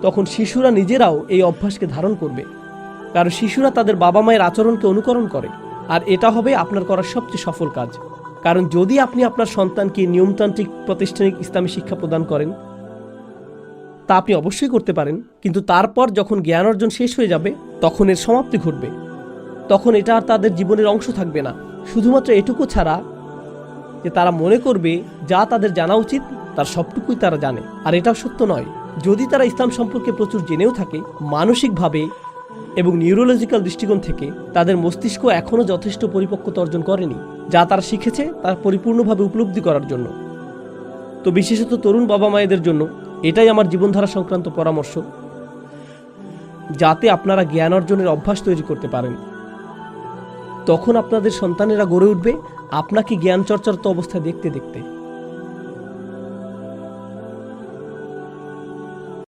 তখন শিশুরা নিজেরাও এই অভ্যাসকে ধারণ করবে, কারণ শিশুরা তাদের বাবা মায়ের আচরণকে অনুকরণ করে। আর এটা হবে আপনার করার সবচেয়ে সফল কাজ, কারণ যদি আপনি আপনার সন্তানকে নিয়মতান্ত্রিক প্রাতিষ্ঠানিক ইসলামী শিক্ষা প্রদান করেন, তা আপনি অবশ্যই করতে পারেন, কিন্তু তারপর যখন জ্ঞান অর্জন শেষ হয়ে যাবে তখন এর সমাপ্তি ঘটবে। তখন এটা আর তাদের জীবনের অংশ থাকবে না, শুধুমাত্র এটুকু ছাড়া যে তারা মনে করবে যা তাদের জানা উচিত তার সবটুকুই তারা জানে। আর এটাও সত্য নয়। যদি তারা ইসলাম সম্পর্কে প্রচুর জেনেও থাকে, মানসিকভাবে এবং নিউরোলজিক্যাল দৃষ্টিকোণ থেকে তাদের মস্তিষ্ক এখনও যথেষ্ট পরিপক্কতা অর্জন করেনি যা তারা শিখেছে তার পরিপূর্ণভাবে উপলব্ধি করার জন্য। তো বিশেষত তরুণ বাবা মায়েদের জন্য এটাই আমার জীবনধারা সংক্রান্ত পরামর্শ, যাতে আপনারা জ্ঞান অর্জনের অভ্যাস তৈরি করতে পারেন। তখন আপনাদের সন্তানেরা গড়ে উঠবে আপনাকে জ্ঞান চর্চারত অবস্থায় দেখতে দেখতে।